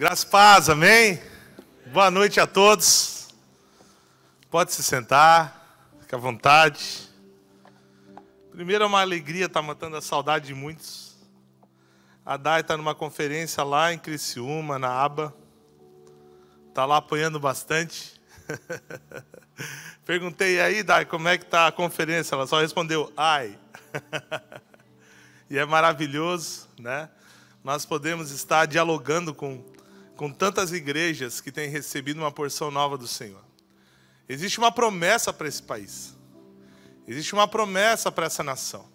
Graças e paz, amém? Boa noite a todos. Pode se sentar, fica à vontade. Primeiro é uma alegria estar matando a saudade de muitos. A Dai está numa conferência lá em Criciúma, na aba. Está lá apoiando bastante. Perguntei, e aí, Dai, como é que está a conferência? Ela só respondeu, ai. E é maravilhoso, né? Nós podemos estar dialogando com tantas igrejas que têm recebido uma porção nova do Senhor. Existe uma promessa para esse país. Existe uma promessa para essa nação.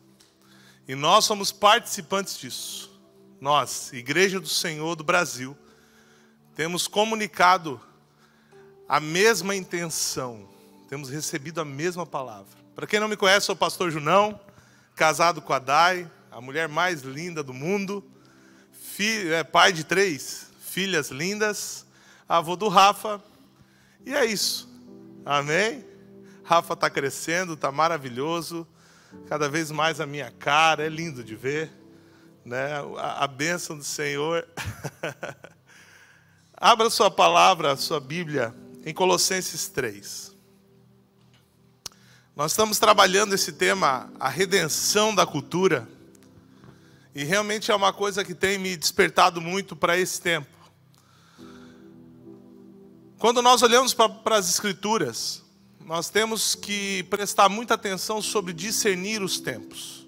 E nós somos participantes disso. Nós, Igreja do Senhor do Brasil, temos comunicado a mesma intenção. Temos recebido a mesma palavra. Para quem não me conhece, sou o pastor Junão, casado com a Dai, a mulher mais linda do mundo, pai de 3 filhas lindas, avô do Rafa, e é isso, amém? Rafa está crescendo, está maravilhoso, cada vez mais a minha cara, é lindo de ver, né? A bênção do Senhor. Abra sua palavra, sua Bíblia, em Colossenses 3. Nós estamos trabalhando esse tema, a redenção da cultura, e realmente é uma coisa que tem me despertado muito para esse tempo. Quando nós olhamos para as Escrituras, nós temos que prestar muita atenção sobre discernir os tempos.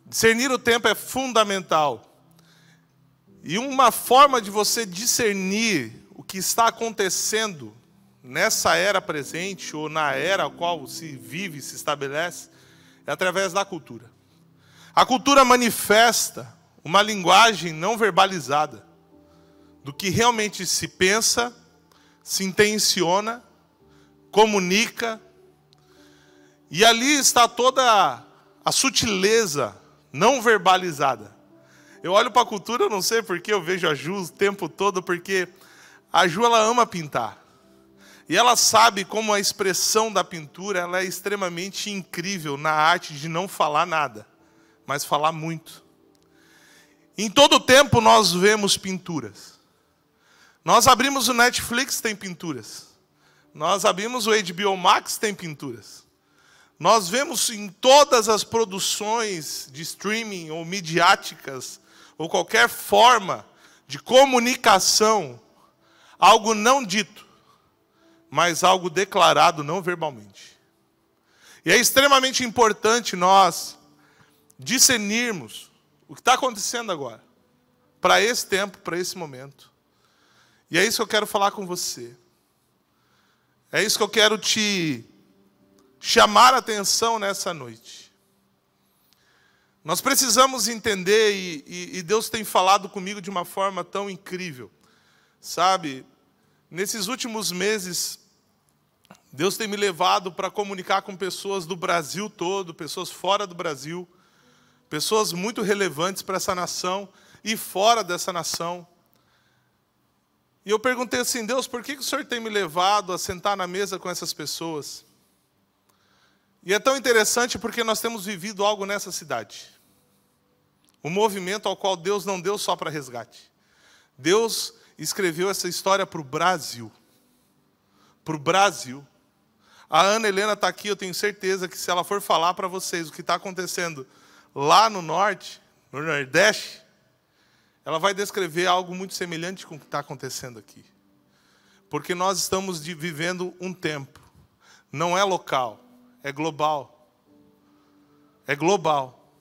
Discernir o tempo é fundamental. E uma forma de você discernir o que está acontecendo nessa era presente, ou na era a qual se vive, se estabelece, é através da cultura. A cultura manifesta uma linguagem não verbalizada do que realmente se pensa, se intenciona, comunica, e ali está toda a sutileza não verbalizada. Eu olho para a cultura, eu não sei porque eu vejo a Ju o tempo todo, porque a Ju ela ama pintar. E ela sabe como a expressão da pintura ela é extremamente incrível na arte de não falar nada, mas falar muito. Em todo tempo nós vemos pinturas. Nós abrimos o Netflix, tem pinturas. Nós abrimos o HBO Max, tem pinturas. Nós vemos em todas as produções de streaming ou midiáticas, ou qualquer forma de comunicação, algo não dito, mas algo declarado não verbalmente. E é extremamente importante nós discernirmos o que está acontecendo agora, para esse tempo, para esse momento. E é isso que eu quero falar com você. É isso que eu quero te chamar a atenção nessa noite. Nós precisamos entender, e Deus tem falado comigo de uma forma tão incrível. Sabe, nesses últimos meses, Deus tem me levado para comunicar com pessoas do Brasil todo, pessoas fora do Brasil, pessoas muito relevantes para essa nação e fora dessa nação. E eu perguntei assim, Deus, por que o Senhor tem me levado a sentar na mesa com essas pessoas? E é tão interessante porque nós temos vivido algo nessa cidade. Um movimento ao qual Deus não deu só para resgate. Deus escreveu essa história para o Brasil. Para o Brasil. A Ana Helena está aqui, eu tenho certeza que se ela for falar para vocês o que está acontecendo lá no norte, no Nordeste, ela vai descrever algo muito semelhante com o que está acontecendo aqui. Porque nós estamos vivendo um tempo. Não é local, é global. É global.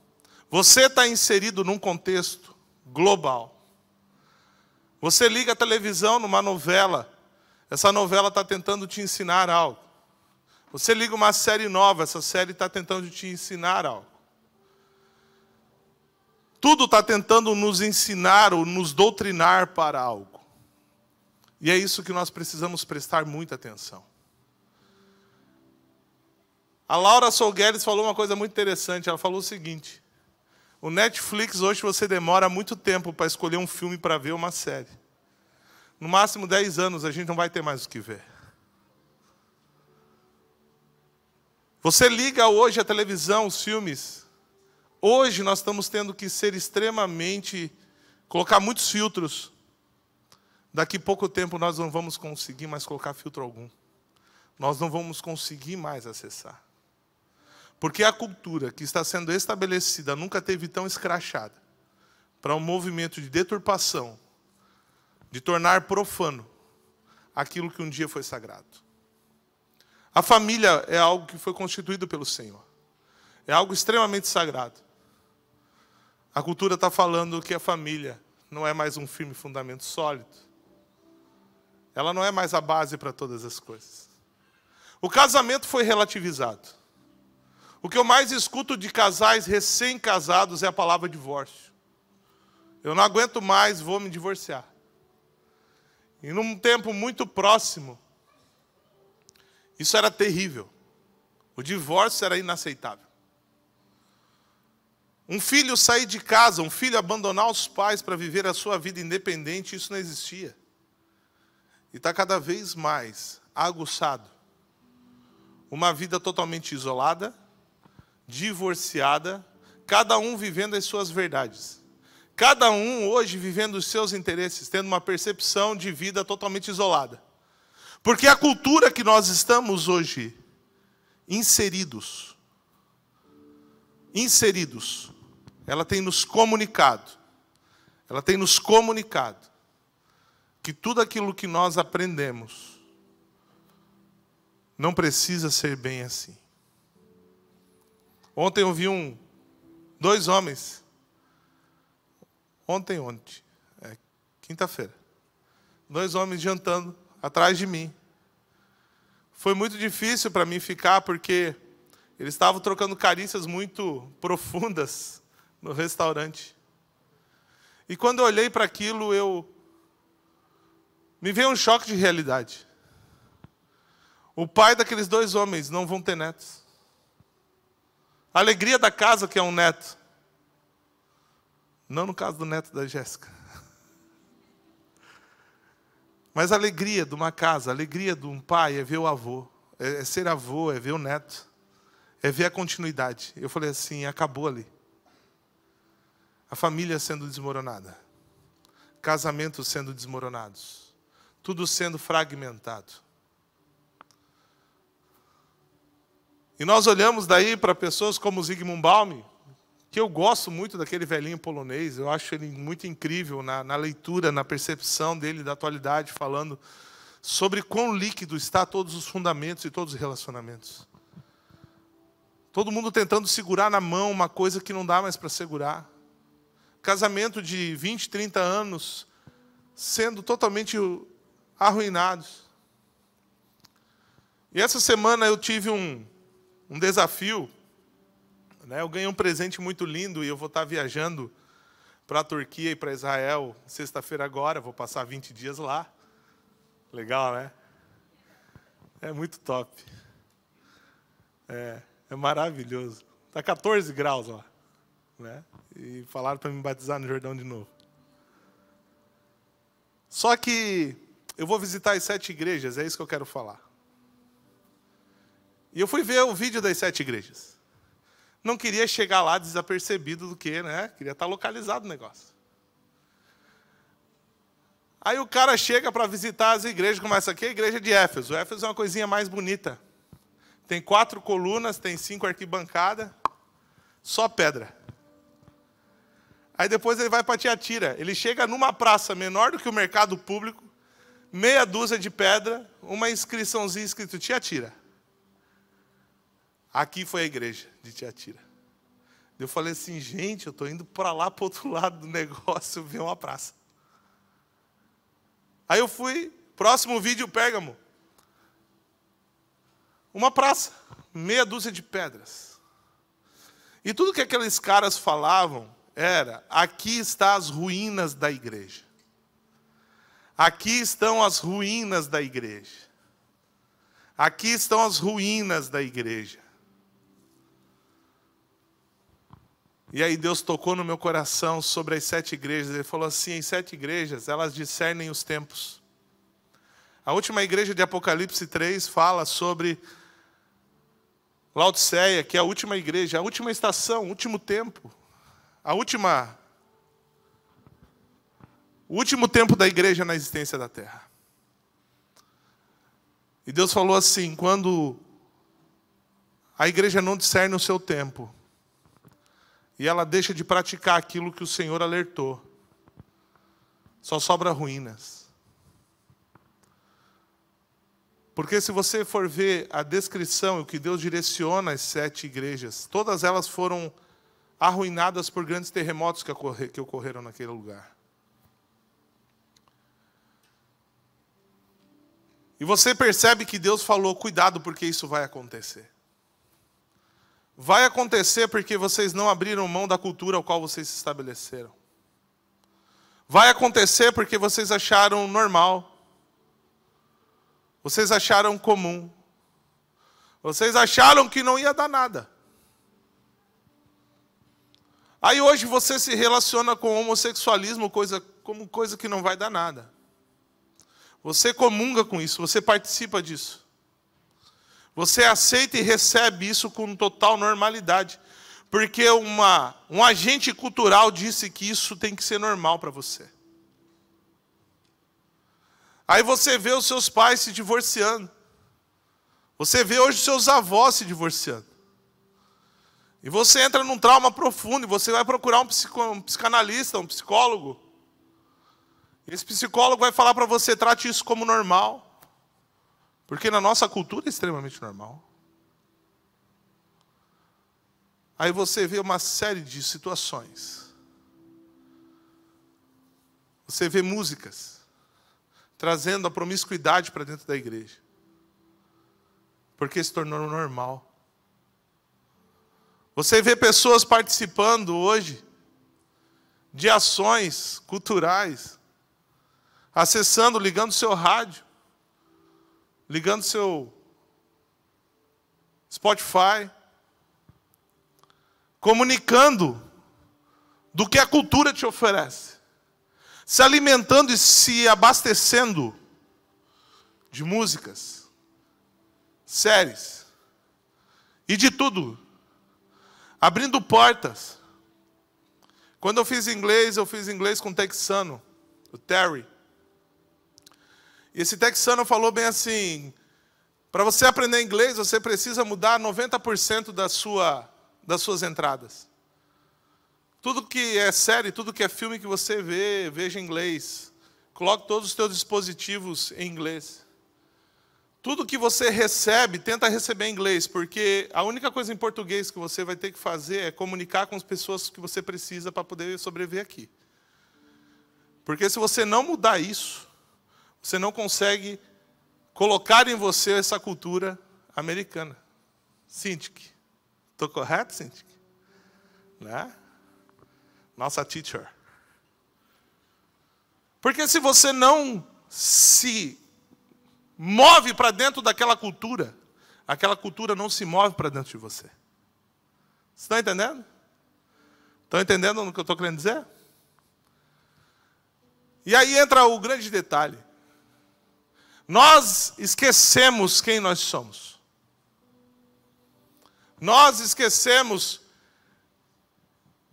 Você está inserido num contexto global. Você liga a televisão numa novela. Essa novela está tentando te ensinar algo. Você liga uma série nova, essa série está tentando te ensinar algo. Tudo está tentando nos ensinar ou nos doutrinar para algo. E é isso que nós precisamos prestar muita atenção. A Laura Solgueres falou uma coisa muito interessante. Ela falou o seguinte: o Netflix hoje você demora muito tempo para escolher um filme para ver uma série. No máximo 10 anos a gente não vai ter mais o que ver. Você liga hoje a televisão, os filmes. Hoje nós estamos tendo que ser extremamente, colocar muitos filtros daqui a pouco tempo nós não vamos conseguir mais colocar filtro algum. Nós não vamos conseguir mais acessar. Porque a cultura que está sendo estabelecida nunca teve tão escrachada para um movimento de deturpação, de tornar profano aquilo que um dia foi sagrado. A família é algo que foi constituído pelo Senhor. É algo extremamente sagrado. A cultura está falando que a família não é mais um firme fundamento sólido. Ela não é mais a base para todas as coisas. O casamento foi relativizado. O que eu mais escuto de casais recém-casados é a palavra divórcio. Eu não aguento mais, vou me divorciar. E num tempo muito próximo, isso era terrível. O divórcio era inaceitável. Um filho sair de casa, um filho abandonar os pais para viver a sua vida independente, isso não existia. E está cada vez mais aguçado. Uma vida totalmente isolada, divorciada, cada um vivendo as suas verdades. Cada um hoje vivendo os seus interesses, tendo uma percepção de vida totalmente isolada. Porque a cultura que nós estamos hoje inseridos, ela tem nos comunicado que tudo aquilo que nós aprendemos não precisa ser bem assim. Ontem eu vi dois homens, quinta-feira, dois homens jantando atrás de mim. Foi muito difícil para mim ficar, porque eles estavam trocando carícias muito profundas no restaurante. E quando eu olhei para aquilo, me veio um choque de realidade. O pai daqueles dois homens não vão ter netos. A alegria da casa que é um neto. Não no caso do neto da Jéssica. Mas a alegria de uma casa, a alegria de um pai é ver o avô. É ser avô, é ver o neto. É ver a continuidade. Eu falei assim, acabou ali. A família sendo desmoronada. Casamentos sendo desmoronados. Tudo sendo fragmentado. E nós olhamos daí para pessoas como Zygmunt Bauman, que eu gosto muito daquele velhinho polonês, eu acho ele muito incrível na leitura, na percepção dele da atualidade, falando sobre quão líquido está todos os fundamentos e todos os relacionamentos. Todo mundo tentando segurar na mão uma coisa que não dá mais para segurar. Casamento de 20, 30 anos sendo totalmente arruinados. E essa semana eu tive um desafio, né? Eu ganhei um presente muito lindo e eu vou estar viajando para a Turquia e para Israel sexta-feira agora, vou passar 20 dias lá. Legal, né? É muito top. É maravilhoso. Está 14 graus lá, né? E falaram para me batizar no Jordão de novo. Só que eu vou visitar as 7 igrejas, é isso que eu quero falar. E eu fui ver o vídeo das 7 igrejas. Não queria chegar lá desapercebido do que, né? Queria estar localizado o negócio. Aí o cara chega para visitar as igrejas, começa aqui a igreja de Éfeso. Éfeso é uma coisinha mais bonita. Tem 4 colunas, tem 5 arquibancadas, só pedra. Aí depois ele vai para Tiatira. Ele chega numa praça menor do que o mercado público, meia dúzia de pedra, uma inscriçãozinha escrito Tiatira. Aqui foi a igreja de Tiatira. Eu falei assim, gente, eu estou indo para lá, para o outro lado do negócio, ver uma praça. Aí eu fui, próximo vídeo, Pérgamo. Uma praça, meia dúzia de pedras. E tudo que aqueles caras falavam era, aqui estão as ruínas da igreja. Aqui estão as ruínas da igreja. Aqui estão as ruínas da igreja. E aí Deus tocou no meu coração sobre as 7 igrejas. Ele falou assim, as 7 igrejas, elas discernem os tempos. A última igreja de Apocalipse 3 fala sobre Laodiceia, que é a última igreja, a última estação, o último tempo. A última O último tempo da igreja na existência da terra. E Deus falou assim, quando a igreja não discerne o seu tempo, e ela deixa de praticar aquilo que o Senhor alertou, só sobra ruínas. Porque se você for ver a descrição, o que Deus direciona às 7 igrejas, todas elas foram arruinadas por grandes terremotos que ocorreram naquele lugar. E você percebe que Deus falou, cuidado porque isso vai acontecer. Vai acontecer porque vocês não abriram mão da cultura ao qual vocês se estabeleceram. Vai acontecer porque vocês acharam normal. Vocês acharam comum. Vocês acharam que não ia dar nada. Aí hoje você se relaciona com o homossexualismo como coisa que não vai dar nada. Você comunga com isso, você participa disso. Você aceita e recebe isso com total normalidade. Porque um agente cultural disse que isso tem que ser normal para você. Aí você vê os seus pais se divorciando. Você vê hoje os seus avós se divorciando. E você entra num trauma profundo e você vai procurar um psicanalista, um psicólogo. Esse psicólogo vai falar para você, trate isso como normal. Porque na nossa cultura é extremamente normal. Aí você vê uma série de situações. Você vê músicas trazendo a promiscuidade para dentro da igreja. Porque se tornou normal. Você vê pessoas participando hoje de ações culturais, acessando, ligando seu rádio, ligando seu Spotify, comunicando do que a cultura te oferece, se alimentando e se abastecendo de músicas, séries e de tudo, abrindo portas. Quando eu fiz inglês com um texano, o Terry. E esse texano falou bem assim, para você aprender inglês, você precisa mudar 90% das suas entradas. Tudo que é série, tudo que é filme que você vê, veja em inglês. Coloque todos os seus dispositivos em inglês. Tudo que você recebe, tenta receber em inglês, porque a única coisa em português que você vai ter que fazer é comunicar com as pessoas que você precisa para poder sobreviver aqui. Porque se você não mudar isso, você não consegue colocar em você essa cultura americana. Cintiq. Estou correto, Cintiq? Né? Nossa teacher. Porque se você não se move para dentro daquela cultura, aquela cultura não se move para dentro de você. Você está entendendo? Estão entendendo o que eu estou querendo dizer? E aí entra o grande detalhe. Nós esquecemos quem nós somos. Nós esquecemos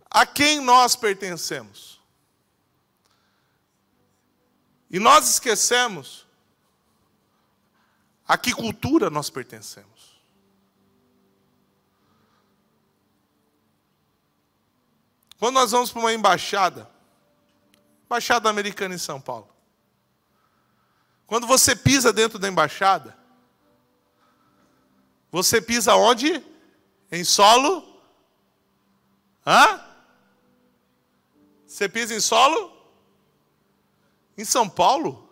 a quem nós pertencemos. E nós esquecemos a que cultura nós pertencemos. Quando nós vamos para uma embaixada americana em São Paulo, quando você pisa dentro da embaixada, você pisa onde? Em solo? Hã? Você pisa em solo? Em São Paulo?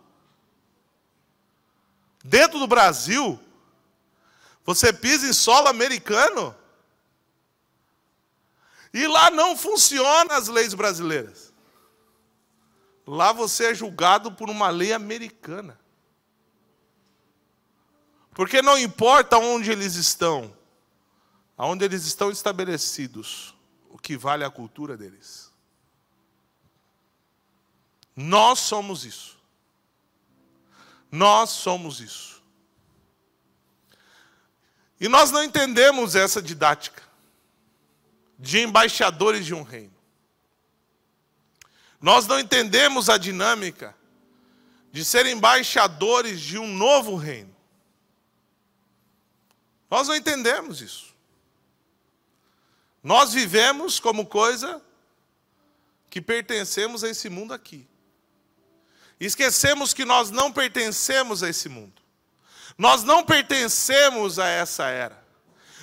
Dentro do Brasil? Você pisa em solo americano? E lá não funcionam as leis brasileiras. Lá você é julgado por uma lei americana. Porque não importa onde eles estão estabelecidos, o que vale é a cultura deles. Nós somos isso. Nós somos isso. E nós não entendemos essa didática de embaixadores de um reino. Nós não entendemos a dinâmica de ser embaixadores de um novo reino. Nós não entendemos isso. Nós vivemos como coisa que pertencemos a esse mundo aqui. Esquecemos que nós não pertencemos a esse mundo. Nós não pertencemos a essa era.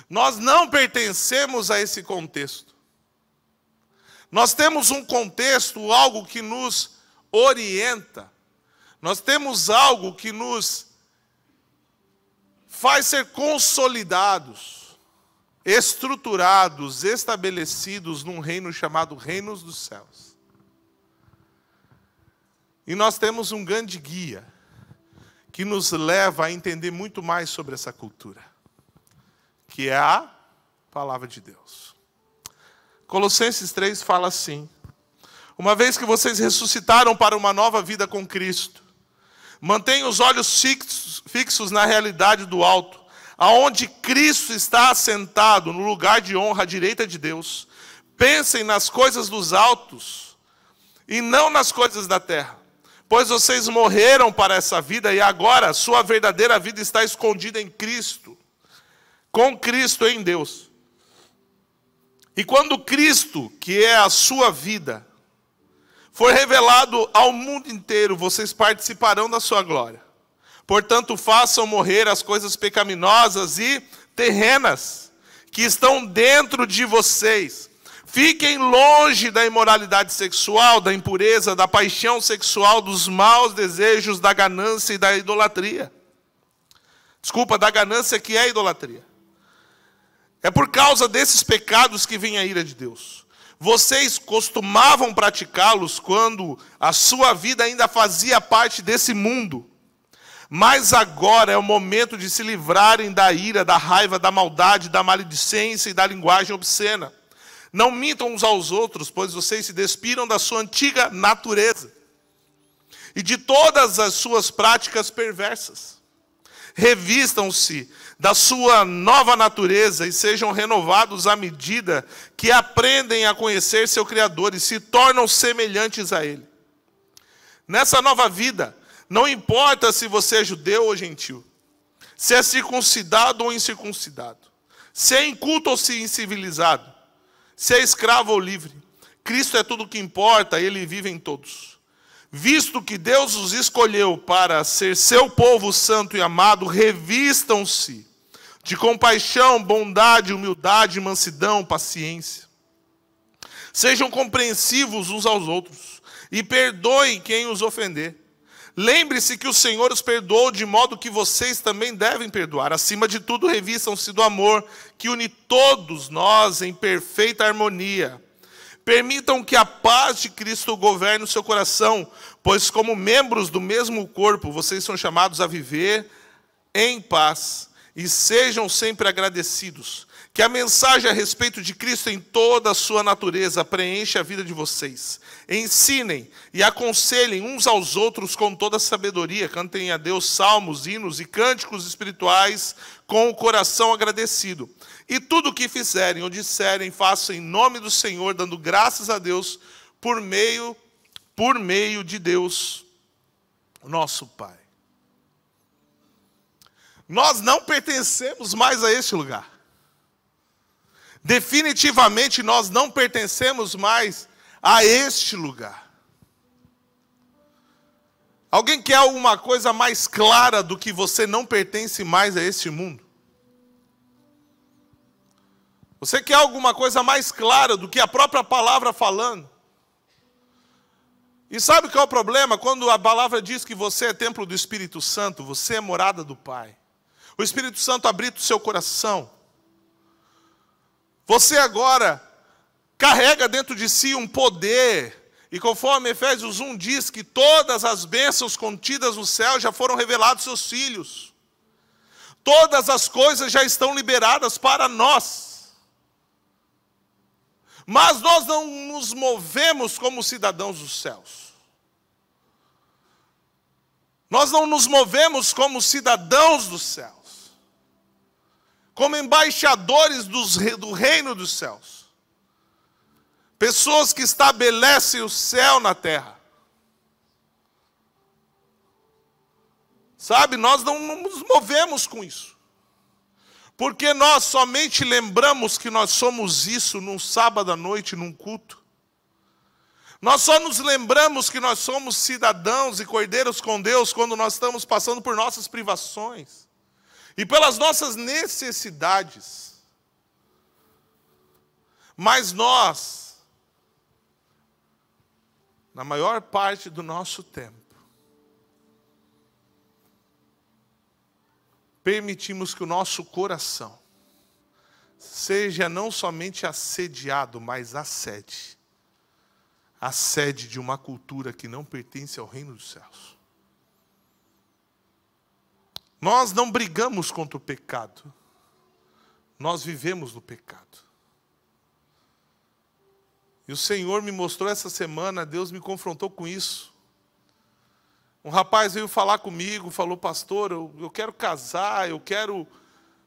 Nós não pertencemos a esse contexto. Nós temos um contexto, algo que nos orienta. Nós temos algo que nos faz ser consolidados, estruturados, estabelecidos num reino chamado Reino dos Céus. E nós temos um grande guia que nos leva a entender muito mais sobre essa cultura, que é a Palavra de Deus. Colossenses 3 fala assim: uma vez que vocês ressuscitaram para uma nova vida com Cristo, mantenham os olhos fixos na realidade do alto, aonde Cristo está assentado no lugar de honra à direita de Deus. Pensem nas coisas dos altos e não nas coisas da terra, pois vocês morreram para essa vida e agora sua verdadeira vida está escondida em Cristo, com Cristo em Deus. E quando Cristo, que é a sua vida, for revelado ao mundo inteiro, vocês participarão da sua glória. Portanto, façam morrer as coisas pecaminosas e terrenas que estão dentro de vocês. Fiquem longe da imoralidade sexual, da impureza, da paixão sexual, dos maus desejos, da ganância e da idolatria. Desculpa, da ganância que é idolatria. É por causa desses pecados que vem a ira de Deus. Vocês costumavam praticá-los quando a sua vida ainda fazia parte desse mundo. Mas agora é o momento de se livrarem da ira, da raiva, da maldade, da maledicência e da linguagem obscena. Não mintam uns aos outros, pois vocês se despiram da sua antiga natureza e de todas as suas práticas perversas. Revistam-se da sua nova natureza e sejam renovados à medida que aprendem a conhecer seu Criador e se tornam semelhantes a Ele. Nessa nova vida, não importa se você é judeu ou gentil, se é circuncidado ou incircuncidado, se é inculto ou se incivilizado, se é escravo ou livre, Cristo é tudo o que importa, Ele vive em todos. Visto que Deus os escolheu para ser seu povo santo e amado, revistam-se de compaixão, bondade, humildade, mansidão, paciência. Sejam compreensivos uns aos outros e perdoem quem os ofender. Lembre-se que o Senhor os perdoou de modo que vocês também devem perdoar. Acima de tudo, revistam-se do amor que une todos nós em perfeita harmonia. Permitam que a paz de Cristo governe o seu coração, pois como membros do mesmo corpo, vocês são chamados a viver em paz. E sejam sempre agradecidos. Que a mensagem a respeito de Cristo em toda a sua natureza preencha a vida de vocês. Ensinem e aconselhem uns aos outros com toda a sabedoria. Cantem a Deus salmos, hinos e cânticos espirituais com o coração agradecido. E tudo o que fizerem ou disserem, façam em nome do Senhor, dando graças a Deus por meio de Deus, nosso Pai. Nós não pertencemos mais a este lugar. Definitivamente nós não pertencemos mais a este lugar. Alguém quer alguma coisa mais clara do que você não pertence mais a este mundo? Você quer alguma coisa mais clara do que a própria palavra falando? E sabe qual é o problema? Quando a palavra diz que você é templo do Espírito Santo, você é morada do Pai. O Espírito Santo habita o seu coração. Você agora carrega dentro de si um poder. E conforme Efésios 1 diz que todas as bênçãos contidas no céu já foram reveladas aos seus filhos. Todas as coisas já estão liberadas para nós. Mas nós não nos movemos como cidadãos dos céus. Nós não nos movemos como cidadãos dos céus. Como embaixadores do reino dos céus. Pessoas que estabelecem o céu na terra. Sabe, nós não nos movemos com isso. Porque nós somente lembramos que nós somos isso num sábado à noite, num culto. Nós só nos lembramos que nós somos cidadãos e cordeiros com Deus quando nós estamos passando por nossas privações e pelas nossas necessidades. Mas nós, na maior parte do nosso tempo, permitimos que o nosso coração seja não somente assediado, mas a sede de uma cultura que não pertence ao reino dos céus. Nós não brigamos contra o pecado, nós vivemos no pecado. E o Senhor me mostrou essa semana, Deus me confrontou com isso. Um rapaz veio falar comigo, falou: pastor, eu quero casar,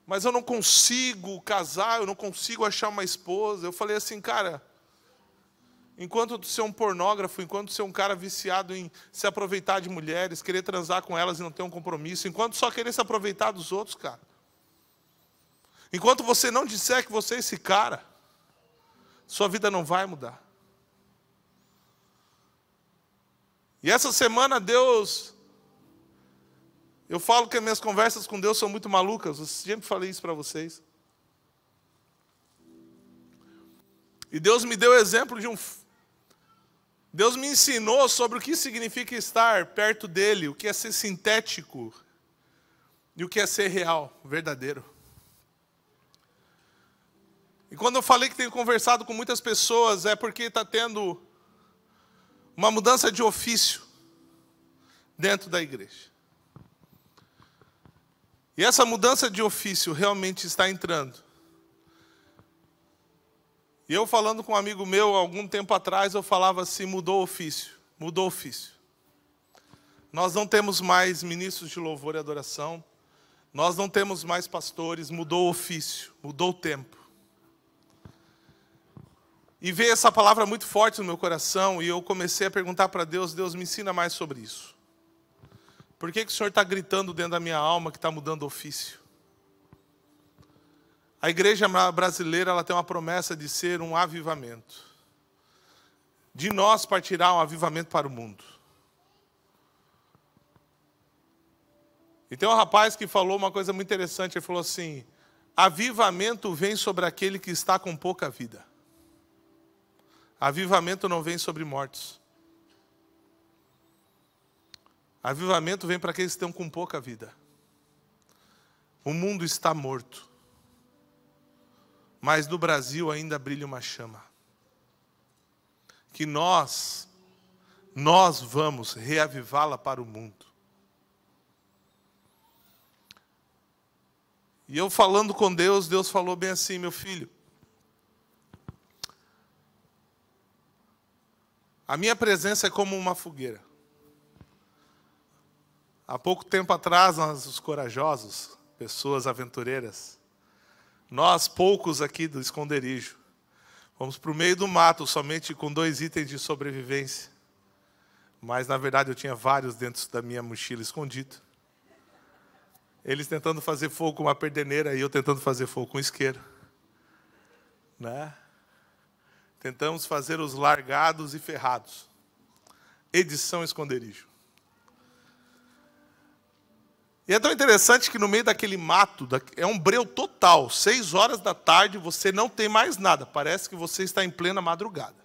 mas eu não consigo casar, eu não consigo achar uma esposa. Eu falei assim: cara, enquanto você é um pornógrafo, enquanto você é um cara viciado em se aproveitar de mulheres, querer transar com elas e não ter um compromisso, enquanto só querer se aproveitar dos outros, cara, enquanto você não disser que você é esse cara, sua vida não vai mudar. E essa semana Deus, eu falo que as minhas conversas com Deus são muito malucas, eu sempre falei isso para vocês. E Deus me deu o exemplo de Deus me ensinou sobre o que significa estar perto dele, o que é ser sintético e o que é ser real, verdadeiro. E quando eu falei que tenho conversado com muitas pessoas, é porque está tendo uma mudança de ofício dentro da igreja. E essa mudança de ofício realmente está entrando. E eu falando com um amigo meu, algum tempo atrás, eu falava assim: mudou o ofício, mudou o ofício. Nós não temos mais ministros de louvor e adoração, nós não temos mais pastores, mudou o ofício, mudou o tempo. E veio essa palavra muito forte no meu coração, e eu comecei a perguntar para Deus: Deus, me ensina mais sobre isso. Por que o Senhor está gritando dentro da minha alma que está mudando o ofício? A igreja brasileira, ela tem uma promessa de ser um avivamento. De nós partirá um avivamento para o mundo. E tem um rapaz que falou uma coisa muito interessante, ele falou assim: avivamento vem sobre aquele que está com pouca vida. Avivamento não vem sobre mortos. Avivamento vem para aqueles que estão com pouca vida. O mundo está morto. Mas no Brasil ainda brilha uma chama. Que nós vamos reavivá-la para o mundo. E eu falando com Deus, Deus falou bem assim: meu filho, a minha presença é como uma fogueira. Há pouco tempo atrás, nós, os corajosos, pessoas aventureiras, nós poucos aqui do esconderijo, fomos para o meio do mato somente com 2 itens de sobrevivência. Mas na verdade eu tinha vários dentro da minha mochila escondido. Eles tentando fazer fogo com uma perdeneira e eu tentando fazer fogo com isqueiro. Né? Tentamos fazer os largados e ferrados. Edição esconderijo. E é tão interessante que no meio daquele mato, é um breu total, 6 horas da tarde, você não tem mais nada, parece que você está em plena madrugada.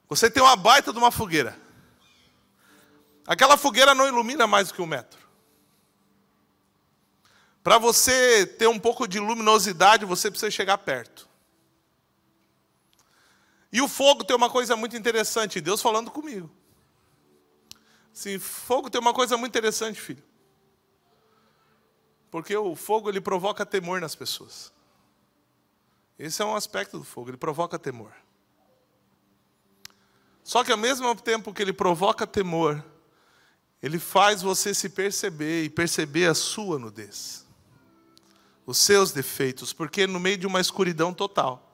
Você tem uma baita de uma fogueira. Aquela fogueira não ilumina mais do que 1 metro. Para você ter um pouco de luminosidade, você precisa chegar perto. E o fogo tem uma coisa muito interessante, Deus falando comigo. Sim, fogo tem uma coisa muito interessante, filho. Porque o fogo, ele provoca temor nas pessoas. Esse é um aspecto do fogo, ele provoca temor. Só que ao mesmo tempo que ele provoca temor, ele faz você se perceber e perceber a sua nudez. Os seus defeitos, porque no meio de uma escuridão total,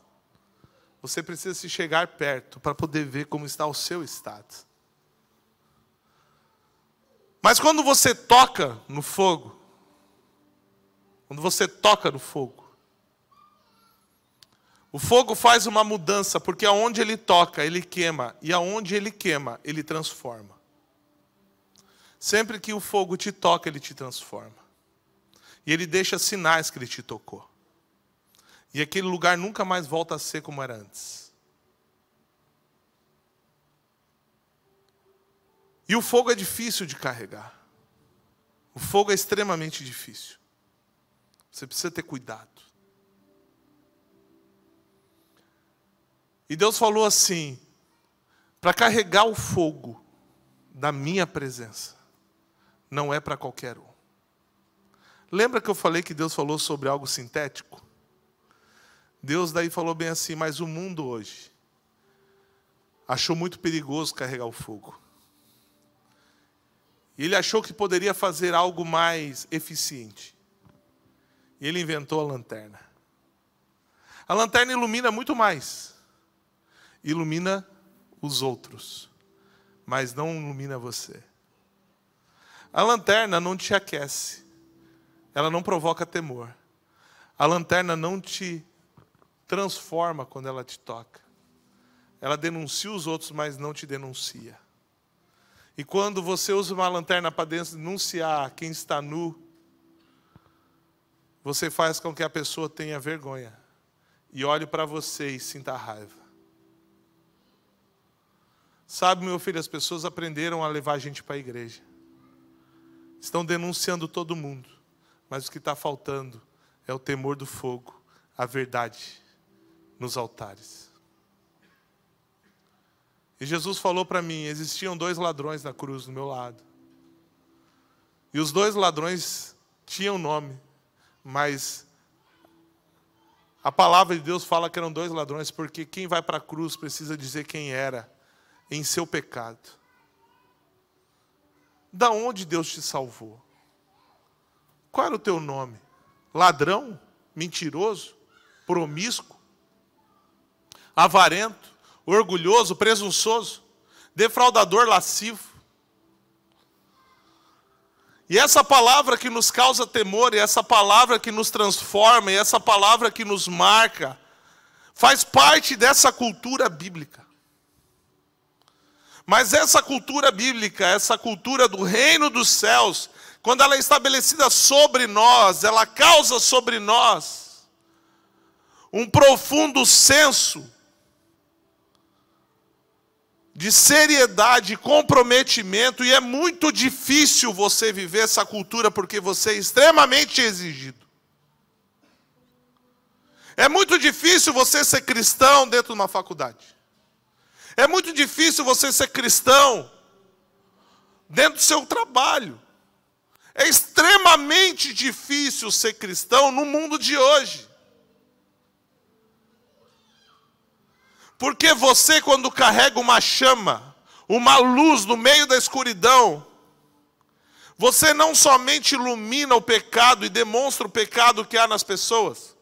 você precisa se chegar perto para poder ver como está o seu estado. Mas quando você toca no fogo, o fogo faz uma mudança, porque aonde ele toca, ele queima, e aonde ele queima, ele transforma. Sempre que o fogo te toca, ele te transforma. E ele deixa sinais que ele te tocou. E aquele lugar nunca mais volta a ser como era antes. E o fogo é difícil de carregar. O fogo é extremamente difícil. Você precisa ter cuidado. E Deus falou assim, para carregar o fogo da minha presença, não é para qualquer um. Lembra que eu falei que Deus falou sobre algo sintético? Deus daí falou bem assim, mas o mundo hoje achou muito perigoso carregar o fogo. E ele achou que poderia fazer algo mais eficiente. E ele inventou a lanterna. A lanterna ilumina muito mais. Ilumina os outros, mas não ilumina você. A lanterna não te aquece. Ela não provoca temor. A lanterna não te transforma quando ela te toca. Ela denuncia os outros, mas não te denuncia. E quando você usa uma lanterna para denunciar quem está nu, você faz com que a pessoa tenha vergonha e olhe para você e sinta raiva. Sabe, meu filho, as pessoas aprenderam a levar a gente para a igreja. Estão denunciando todo mundo, mas o que está faltando é o temor do fogo, a verdade nos altares. E Jesus falou para mim, existiam 2 ladrões na cruz do meu lado. E os 2 ladrões tinham nome, mas a palavra de Deus fala que eram 2 ladrões, porque quem vai para a cruz precisa dizer quem era em seu pecado. Da onde Deus te salvou? Qual era o teu nome? Ladrão? Mentiroso? Promíscuo? Avarento? Orgulhoso, presunçoso, defraudador, lascivo. E essa palavra que nos causa temor, e essa palavra que nos transforma, e essa palavra que nos marca, faz parte dessa cultura bíblica. Mas essa cultura bíblica, essa cultura do reino dos céus, quando ela é estabelecida sobre nós, ela causa sobre nós um profundo senso de seriedade e comprometimento, e é muito difícil você viver essa cultura porque você é extremamente exigido. É muito difícil você ser cristão dentro de uma faculdade. É muito difícil você ser cristão dentro do seu trabalho. É extremamente difícil ser cristão no mundo de hoje. Porque você, quando carrega uma chama, uma luz no meio da escuridão, você não somente ilumina o pecado e demonstra o pecado que há nas pessoas,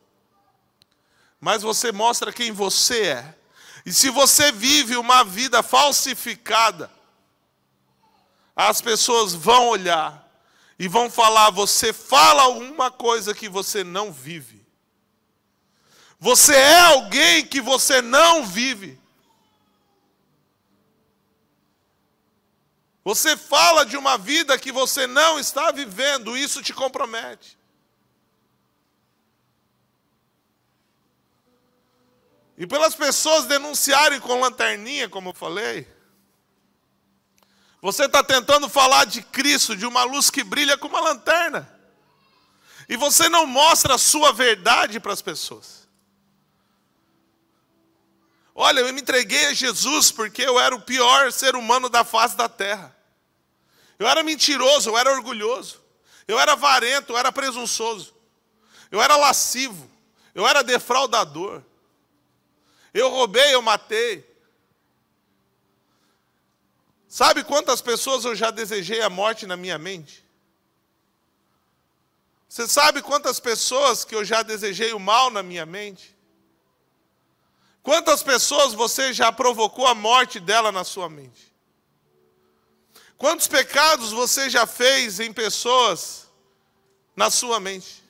mas você mostra quem você é. E se você vive uma vida falsificada, as pessoas vão olhar e vão falar, você fala alguma coisa que você não vive. Você é alguém que você não vive. Você fala de uma vida que você não está vivendo, isso te compromete. E pelas pessoas denunciarem com lanterninha, como eu falei, você está tentando falar de Cristo, de uma luz que brilha com uma lanterna. E você não mostra a sua verdade para as pessoas. Olha, eu me entreguei a Jesus porque eu era o pior ser humano da face da terra. Eu era mentiroso, eu era orgulhoso. Eu era avarento, eu era presunçoso. Eu era lascivo, eu era defraudador. Eu roubei, eu matei. Sabe quantas pessoas eu já desejei a morte na minha mente? Você sabe quantas pessoas que eu já desejei o mal na minha mente? Quantas pessoas você já provocou a morte dela na sua mente? Quantos pecados você já fez em pessoas na sua mente?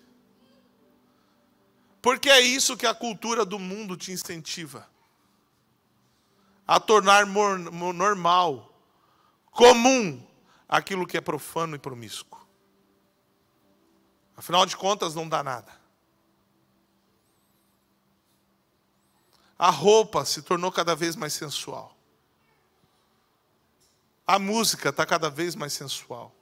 Porque é isso que a cultura do mundo te incentiva. A tornar normal, comum, aquilo que é profano e promíscuo. Afinal de contas, não dá nada. A roupa se tornou cada vez mais sensual. A música está cada vez mais sensual.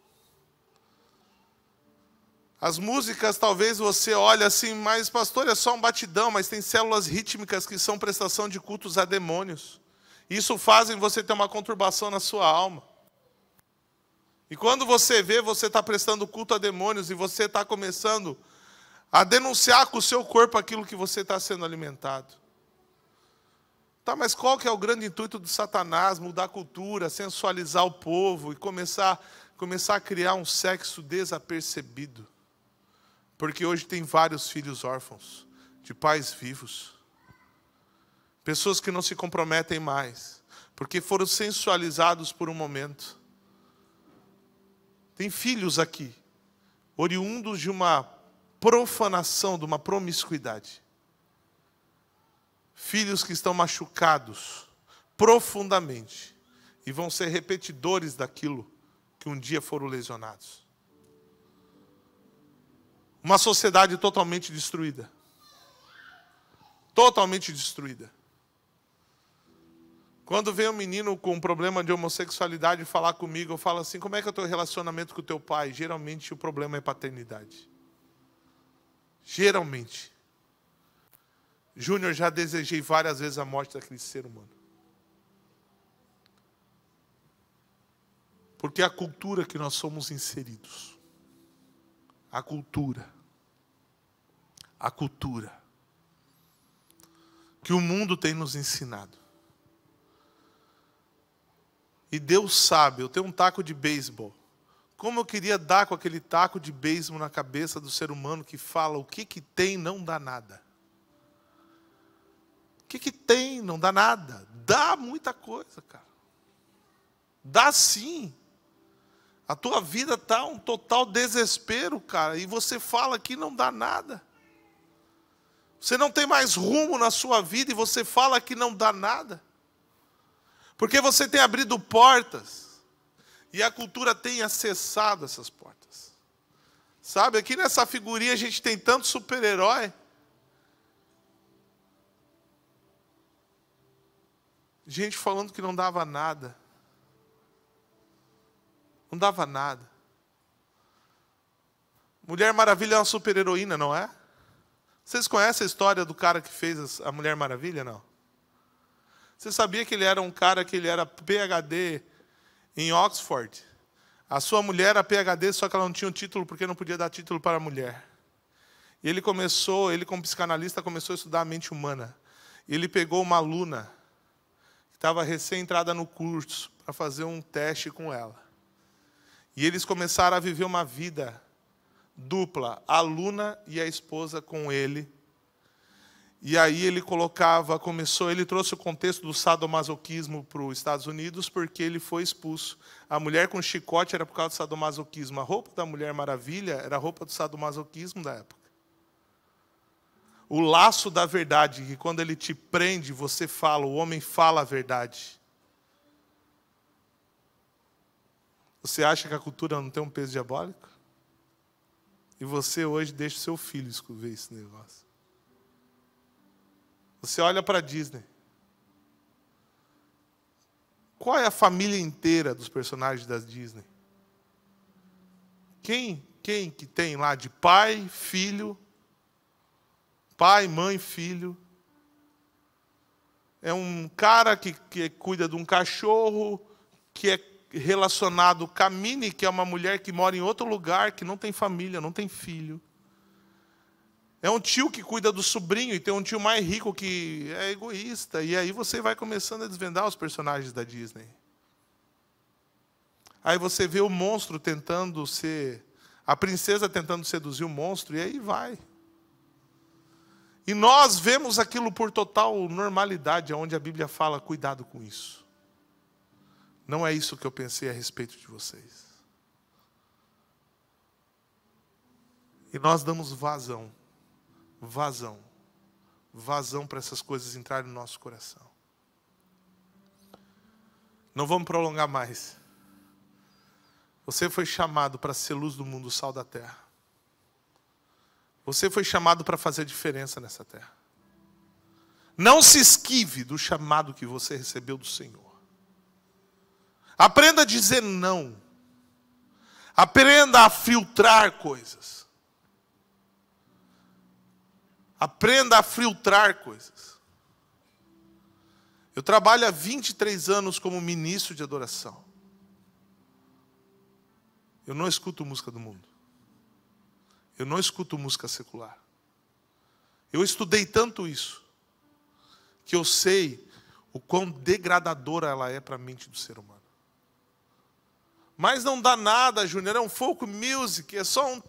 As músicas, talvez você olhe assim, mas pastor, é só um batidão, mas tem células rítmicas que são prestação de cultos a demônios. Isso faz você ter uma conturbação na sua alma. E quando você vê, você está prestando culto a demônios e você está começando a denunciar com o seu corpo aquilo que você está sendo alimentado. Tá, mas qual que é o grande intuito do Satanás? Mudar a cultura, sensualizar o povo e começar a criar um sexo desapercebido. Porque hoje tem vários filhos órfãos, de pais vivos. Pessoas que não se comprometem mais, porque foram sensualizados por um momento. Tem filhos aqui, oriundos de uma profanação, de uma promiscuidade. Filhos que estão machucados profundamente e vão ser repetidores daquilo que um dia foram lesionados. Uma sociedade totalmente destruída. Totalmente destruída. Quando vem um menino com um problema de homossexualidade falar comigo, eu falo assim, como é que é o teu relacionamento com o teu pai? Geralmente o problema é paternidade. Geralmente. Júnior, já desejei várias vezes a morte daquele ser humano. Porque é a cultura que nós somos inseridos. A cultura que o mundo tem nos ensinado. E Deus sabe, eu tenho um taco de beisebol. Como eu queria dar com aquele taco de beisebol na cabeça do ser humano que fala o que tem não dá nada. O que tem não dá nada. Dá muita coisa, cara. Dá sim. A tua vida está um total desespero, cara. E você fala que não dá nada. Você não tem mais rumo na sua vida e você fala que não dá nada. Porque você tem abrido portas. E a cultura tem acessado essas portas. Sabe, aqui nessa figurinha a gente tem tanto super-herói. Gente falando que não dava nada. Não dava nada. Mulher Maravilha é uma super-heroína, não é? Vocês conhecem a história do cara que fez a Mulher Maravilha, não? Você sabia que ele era um cara que ele era PhD em Oxford? A sua mulher era PhD, só que ela não tinha um título porque não podia dar título para a mulher. E ele como psicanalista, começou a estudar a mente humana. E ele pegou uma aluna que estava recém-entrada no curso para fazer um teste com ela. E eles começaram a viver uma vida dupla, a aluna e a esposa com ele. E aí ele ele trouxe o contexto do sadomasoquismo para os Estados Unidos, porque ele foi expulso. A mulher com chicote era por causa do sadomasoquismo. A roupa da Mulher Maravilha era a roupa do sadomasoquismo da época. O laço da verdade, que quando ele te prende, você fala, o homem fala a verdade. Você acha que a cultura não tem um peso diabólico? E você hoje deixa o seu filho ver esse negócio. Você olha para a Disney. Qual é a família inteira dos personagens da Disney? Quem que tem lá de pai, filho, pai, mãe, filho? É um cara que cuida de um cachorro, que é relacionado com a Minnie, que é uma mulher que mora em outro lugar, que não tem família, não tem filho. É um tio que cuida do sobrinho, e tem um tio mais rico que é egoísta. E aí você vai começando a desvendar os personagens da Disney. Aí você vê o monstro tentando a princesa tentando seduzir o monstro, e aí vai. E nós vemos aquilo por total normalidade, onde a Bíblia fala, cuidado com isso. Não é isso que eu pensei a respeito de vocês. E nós damos vazão para essas coisas entrarem no nosso coração. Não vamos prolongar mais. Você foi chamado para ser luz do mundo, sal da terra. Você foi chamado para fazer diferença nessa terra. Não se esquive do chamado que você recebeu do Senhor. Aprenda a dizer não. Aprenda a filtrar coisas. Aprenda a filtrar coisas. Eu trabalho há 23 anos como ministro de adoração. Eu não escuto música do mundo. Eu não escuto música secular. Eu estudei tanto isso, que eu sei o quão degradadora ela é para a mente do ser humano. Mas não dá nada, Júnior, é um folk music, é só um...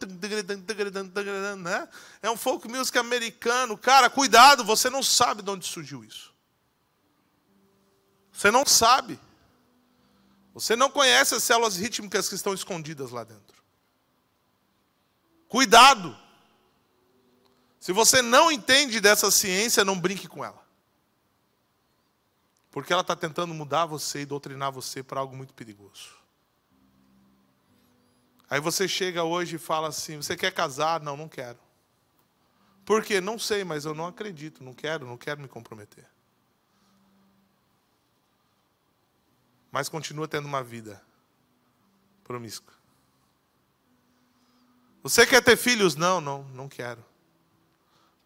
né? É um folk music americano. Cara, cuidado, você não sabe de onde surgiu isso. Você não sabe. Você não conhece as células rítmicas que estão escondidas lá dentro. Cuidado. Se você não entende dessa ciência, não brinque com ela. Porque ela está tentando mudar você e doutrinar você para algo muito perigoso. Aí você chega hoje e fala assim, você quer casar? Não, não quero. Por quê? Não sei, mas eu não acredito, não quero me comprometer. Mas continua tendo uma vida promíscua. Você quer ter filhos? Não, não quero.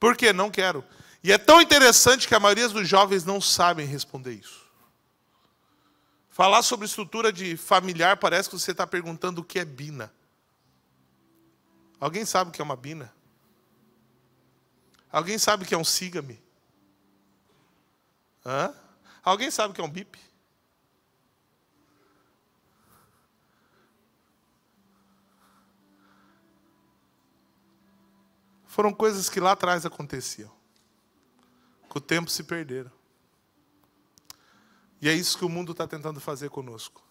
Por quê? Não quero. E é tão interessante que a maioria dos jovens não sabem responder isso. Falar sobre estrutura de familiar parece que você está perguntando o que é bina. Alguém sabe o que é uma bina? Alguém sabe o que é um siga-me? Hã? Alguém sabe o que é um bip? Foram coisas que lá atrás aconteciam. Com o tempo se perderam. E é isso que o mundo está tentando fazer conosco.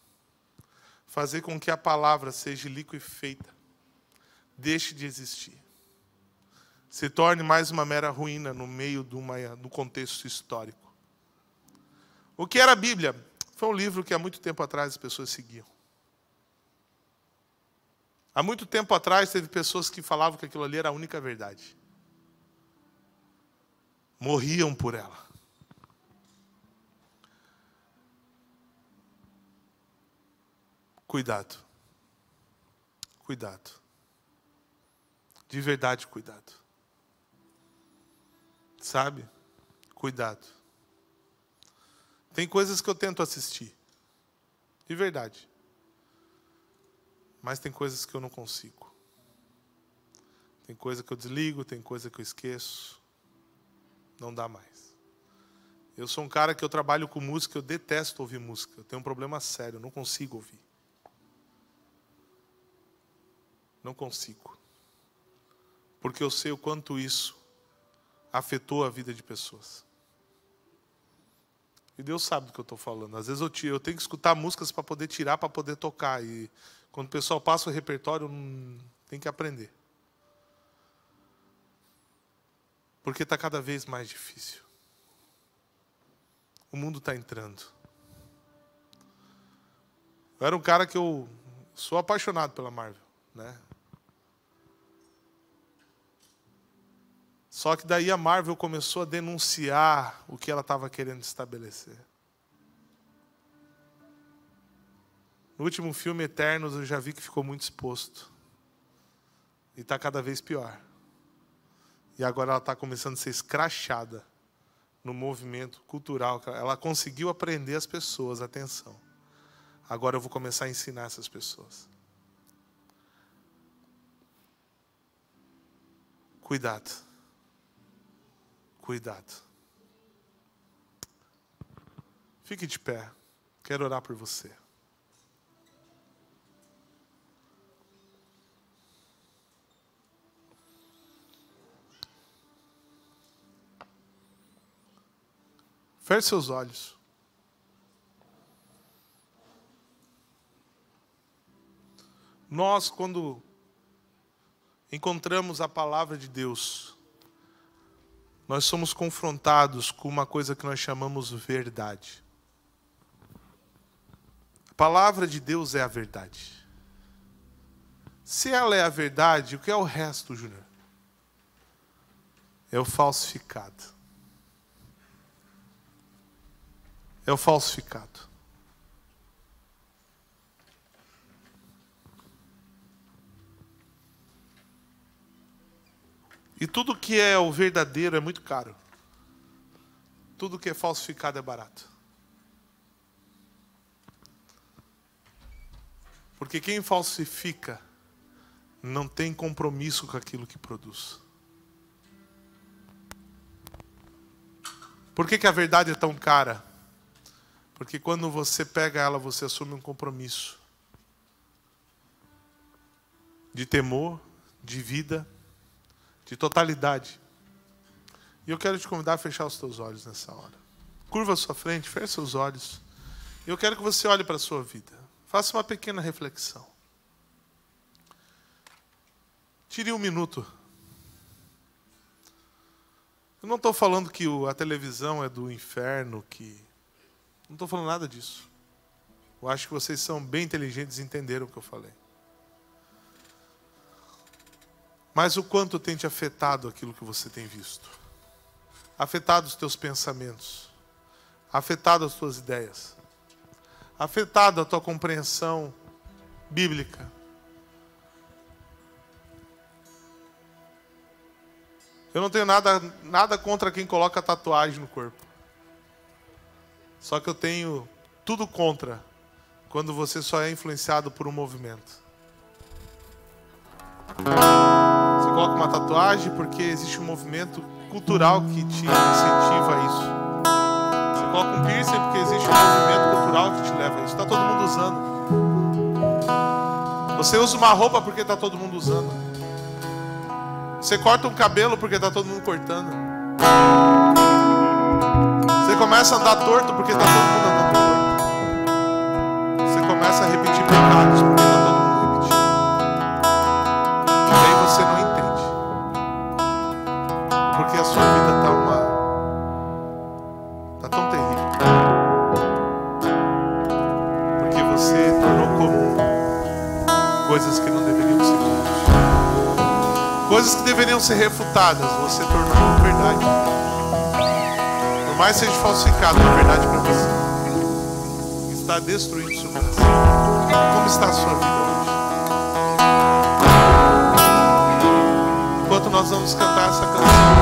Fazer com que a palavra seja liquefeita. Deixe de existir. Se torne mais uma mera ruína no meio do contexto histórico. O que era a Bíblia? Foi um livro que há muito tempo atrás as pessoas seguiam. Há muito tempo atrás teve pessoas que falavam que aquilo ali era a única verdade. Morriam por ela. Cuidado. Cuidado. De verdade, cuidado. Sabe? Cuidado. Tem coisas que eu tento assistir. De verdade. Mas tem coisas que eu não consigo. Tem coisa que eu desligo, tem coisa que eu esqueço. Não dá mais. Eu sou um cara que eu trabalho com música, eu detesto ouvir música. Eu tenho um problema sério, eu não consigo ouvir. Não consigo. Porque eu sei o quanto isso afetou a vida de pessoas. E Deus sabe do que eu estou falando. Às vezes eu tenho que escutar músicas para poder tirar, para poder tocar. E quando o pessoal passa o repertório, tem que aprender. Porque está cada vez mais difícil. O mundo está entrando. Eu era um cara que eu sou apaixonado pela Marvel, né? Só que daí a Marvel começou a denunciar o que ela estava querendo estabelecer. No último filme, Eternos, eu já vi que ficou muito exposto. E está cada vez pior. E agora ela está começando a ser escrachada no movimento cultural. Ela conseguiu aprender as pessoas, atenção. Agora eu vou começar a ensinar essas pessoas. Cuidado. Cuidado. Fique de pé. Quero orar por você. Feche seus olhos. Nós, quando encontramos a palavra de Deus, nós somos confrontados com uma coisa que nós chamamos verdade. A palavra de Deus é a verdade. Se ela é a verdade, o que é o resto, Júnior? É o falsificado. É o falsificado. E tudo que é o verdadeiro é muito caro. Tudo que é falsificado é barato. Porque quem falsifica não tem compromisso com aquilo que produz. Por que a verdade é tão cara? Porque quando você pega ela, você assume um compromisso de temor, de vida, de totalidade. E eu quero te convidar a fechar os teus olhos nessa hora. Curva a sua frente, feche seus olhos. E eu quero que você olhe para a sua vida. Faça uma pequena reflexão. Tire um minuto. Eu não estou falando que a televisão é do inferno, não estou falando nada disso. Eu acho que vocês são bem inteligentes e entenderam o que eu falei. Mas o quanto tem te afetado aquilo que você tem visto? Afetado os teus pensamentos, afetado as tuas ideias, afetado a tua compreensão bíblica. Eu não tenho nada contra quem coloca tatuagem no corpo. Só que eu tenho tudo contra quando você só é influenciado por um movimento. Você coloca uma tatuagem porque existe um movimento cultural que te incentiva a isso. Você coloca um piercing porque existe um movimento cultural que te leva a isso. Está todo mundo usando. Você usa uma roupa porque está todo mundo usando. Você corta um cabelo porque está todo mundo cortando. Você começa a andar torto porque está todo mundo andando torto. Você começa a repetir pecados porque está todo mundo repetindo. E aí você não entende. Porque a sua vida está tão terrível. Porque você tornou comum coisas que não deveriam ser comuns. Coisas que deveriam ser refutadas, você tornou verdade. Por mais seja falsificado, é verdade para você. Está destruindo o seu coração. Como está a sua vida hoje? Enquanto nós vamos cantar essa canção,